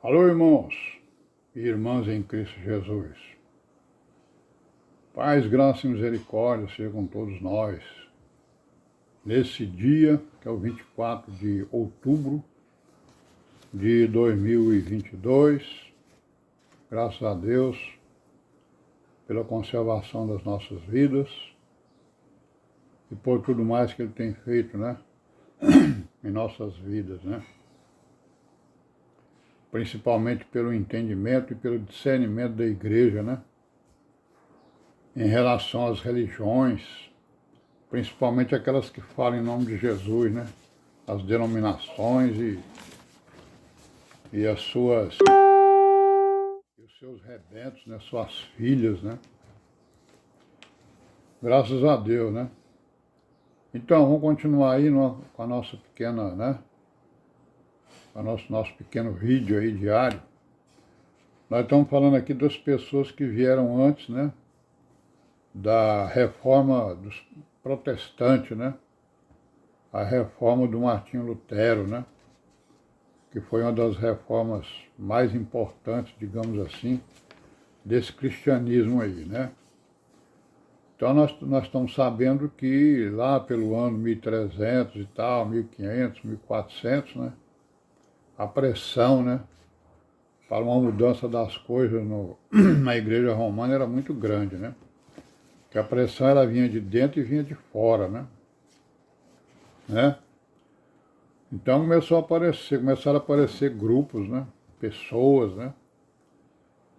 Alô, irmãos e irmãs em Cristo Jesus. Paz, graça e misericórdia seja com todos nós. Nesse dia, que é o 24 de outubro de 2022, graças a Deus pela conservação das nossas vidas e por tudo mais que Ele tem feito, em nossas vidas, Principalmente pelo entendimento e pelo discernimento da igreja, em relação às religiões, principalmente aquelas que falam em nome de Jesus, as denominações e os seus rebentos, suas filhas, Graças a Deus, Então, vamos continuar aí com a nossa pequena, com o nosso pequeno vídeo aí diário. Nós estamos falando aqui das pessoas que vieram antes, da reforma dos protestantes, a reforma do Martinho Lutero, que foi uma das reformas mais importantes, digamos assim, desse cristianismo aí, Então nós estamos sabendo que lá pelo ano 1300 e tal, 1500, 1400, a pressão, para uma mudança das coisas na igreja romana era muito grande, Que a pressão ela vinha de dentro e vinha de fora, Então começaram a aparecer grupos, pessoas,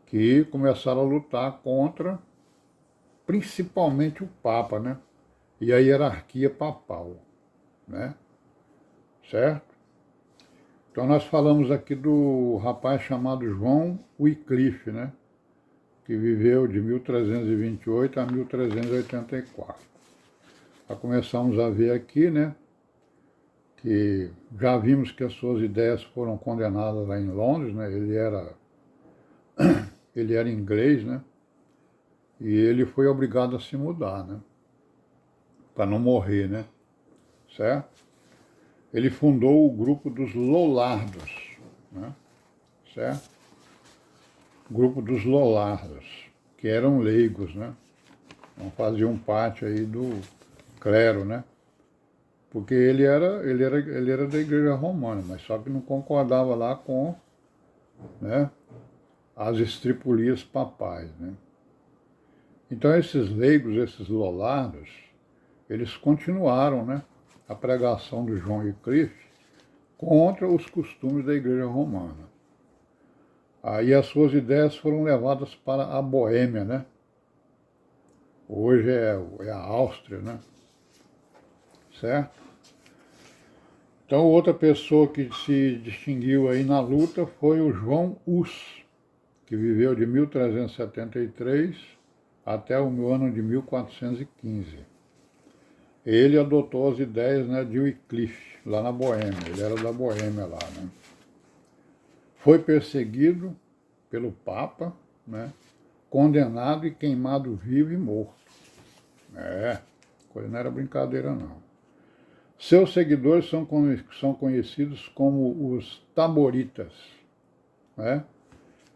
que começaram a lutar contra, principalmente o Papa, e a hierarquia papal, certo? Então nós falamos aqui do rapaz chamado João Wycliffe, que viveu de 1328 a 1384. Já começamos a ver aqui, que já vimos que as suas ideias foram condenadas lá em Londres, ele era inglês, e ele foi obrigado a se mudar, para não morrer, certo? Ele fundou o grupo dos Lollardos, certo? O grupo dos Lollardos, que eram leigos, Não faziam parte aí do clero, Porque ele era da igreja romana, mas só que não concordava lá com, as estripulias papais, Então esses leigos, esses Lollardos, eles continuaram, a pregação do João Wycliffe contra os costumes da igreja romana. Aí as suas ideias foram levadas para a Boêmia, Hoje é a Áustria, Certo? Então outra pessoa que se distinguiu aí na luta foi o João Hus, que viveu de 1373 até o ano de 1415. Ele adotou as ideias de Wycliffe, lá na Boêmia, ele era da Boêmia lá, Foi perseguido pelo Papa, condenado e queimado vivo e morto. Coisa não era brincadeira não. Seus seguidores são conhecidos como os Taboritas,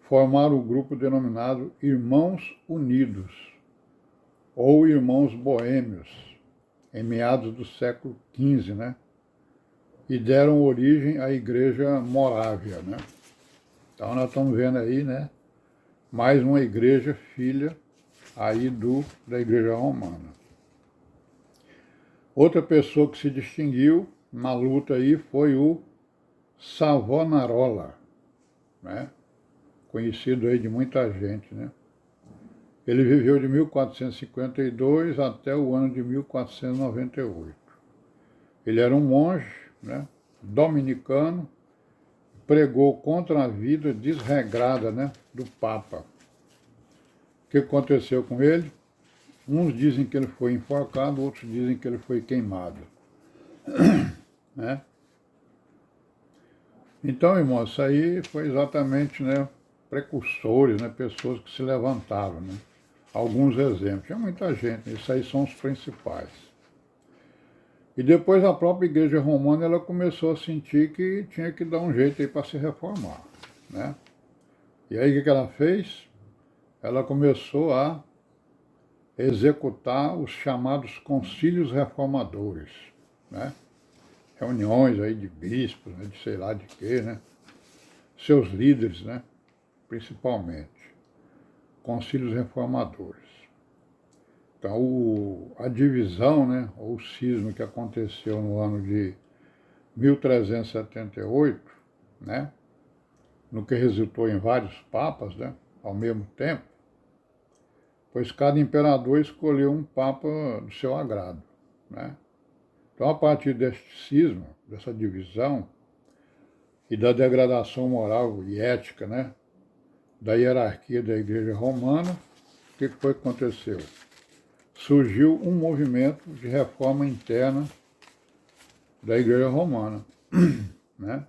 Formaram o grupo denominado Irmãos Unidos, ou Irmãos Boêmios, em meados do século XV, e deram origem à Igreja Morávia, Então nós estamos vendo aí, mais uma igreja filha aí da Igreja Romana. Outra pessoa que se distinguiu na luta aí foi o Savonarola, conhecido aí de muita gente, Ele viveu de 1452 até o ano de 1498. Ele era um monge, dominicano, pregou contra a vida desregrada, do Papa. O que aconteceu com ele? Uns dizem que ele foi enforcado, outros dizem que ele foi queimado. Então, irmãos, isso aí foi exatamente, precursores, pessoas que se levantaram, Alguns exemplos. Tinha muita gente, isso aí são os principais. E depois a própria igreja romana ela começou a sentir que tinha que dar um jeito aí para se reformar. né? E aí o que ela fez? Ela começou a executar os chamados concílios reformadores, né? Reuniões aí de bispos, né? De sei lá de quê, né? Seus líderes, né? Principalmente, concílios reformadores. Então, a divisão, né? Ou o cisma que aconteceu no ano de 1378, né? No que resultou em vários papas, né? Ao mesmo tempo, pois cada imperador escolheu um papa do seu agrado, né? Então, a partir deste cisma, dessa divisão e da degradação moral e ética, né, da hierarquia da Igreja Romana, o que foi que aconteceu? Surgiu um movimento de reforma interna da Igreja Romana, né?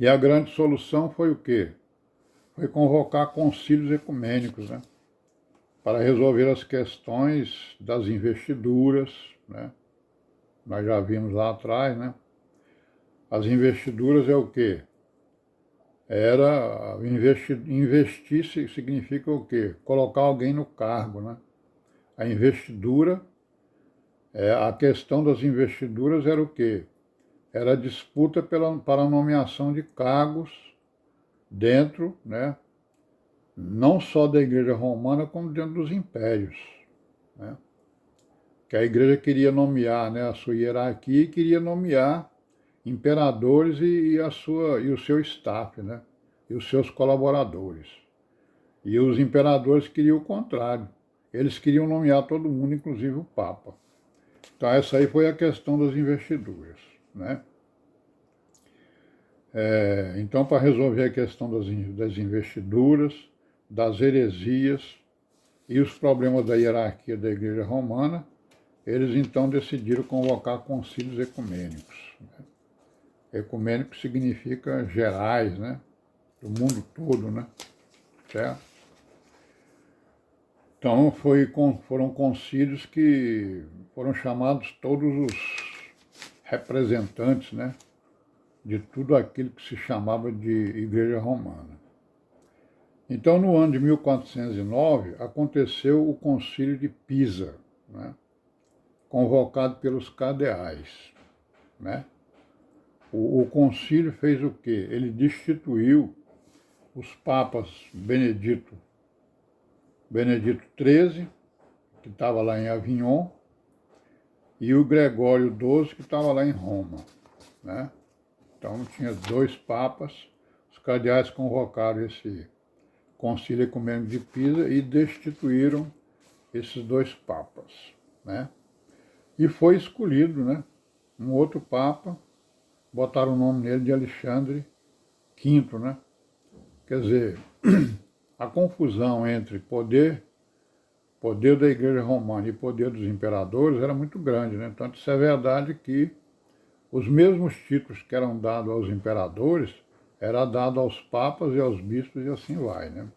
E a grande solução foi o quê? Foi convocar concílios ecumênicos, né, para resolver as questões das investiduras, né? Nós já vimos lá atrás, né? As investiduras é o quê? Investir significa o quê? Colocar alguém no cargo, né? A investidura, a questão das investiduras era o quê? Era a disputa para a nomeação de cargos dentro, né? Não só da Igreja Romana, como dentro dos impérios, né? Que a Igreja queria nomear, né, a sua hierarquia e queria nomear imperadores e o seu staff, né? E os seus colaboradores. E os imperadores queriam o contrário. Eles queriam nomear todo mundo, inclusive o Papa. Então essa aí foi a questão das investiduras, né? Então, para resolver a questão das investiduras, das heresias e os problemas da hierarquia da Igreja Romana, eles então decidiram convocar concílios ecumênicos. Ecumênico significa gerais, né? Do mundo todo, né? Certo? Então foram concílios que foram chamados todos os representantes, né? De tudo aquilo que se chamava de Igreja Romana. Então, no ano de 1409, aconteceu o Concílio de Pisa, né? Convocado pelos cardeais, né? O concílio fez o quê? Ele destituiu os papas Benedito XIII, que estava lá em Avignon, e o Gregório XII, que estava lá em Roma, né? Então tinha dois papas, os cardeais convocaram esse concílio ecumênico de Pisa e destituíram esses dois papas, né? E foi escolhido, né, um outro papa, botaram o nome nele de Alexandre V, né? Quer dizer, a confusão entre poder da Igreja Romana e poder dos imperadores era muito grande, né? Tanto isso é verdade que os mesmos títulos que eram dados aos imperadores era dado aos papas e aos bispos e assim vai, né?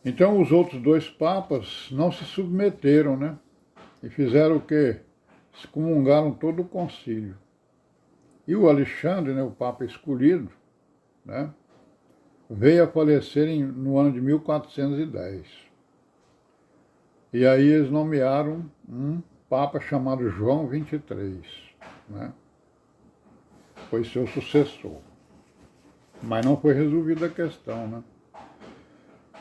Então os outros dois papas não se submeteram, né? E fizeram o quê? Excomungaram todo o concílio. E o Alexandre, né, o papa escolhido, né, veio a falecer no ano de 1410. E aí eles nomearam um papa chamado João XXIII, né? Foi seu sucessor. Mas não foi resolvida a questão, né?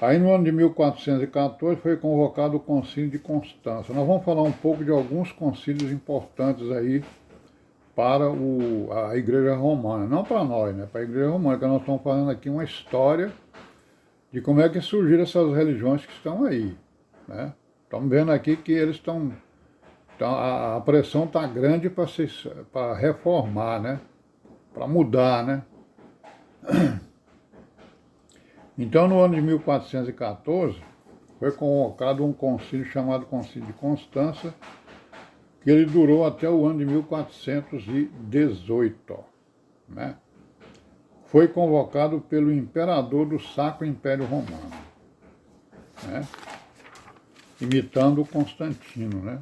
Aí no ano de 1414 foi convocado o Concílio de Constança. Nós vamos falar um pouco de alguns concílios importantes aí para a Igreja Romana. Não para nós, né? Para a Igreja Romana, que nós estamos falando aqui uma história de como é que surgiram essas religiões que estão aí, né? Estamos vendo aqui que eles estão... a pressão está grande para reformar, né? Para mudar, né? Então, no ano de 1414, foi convocado um concílio chamado Concílio de Constança, que ele durou até o ano de 1418, né? Foi convocado pelo imperador do Sacro Império Romano, né? Imitando Constantino, né?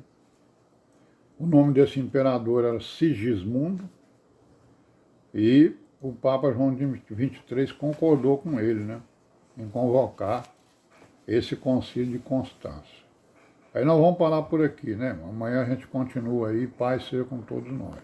O nome desse imperador era Sigismundo, E o Papa João XXIII concordou com ele, né, em convocar esse concílio de Constância. Aí nós vamos parar por aqui, né? Amanhã a gente continua aí, paz seja com todos nós.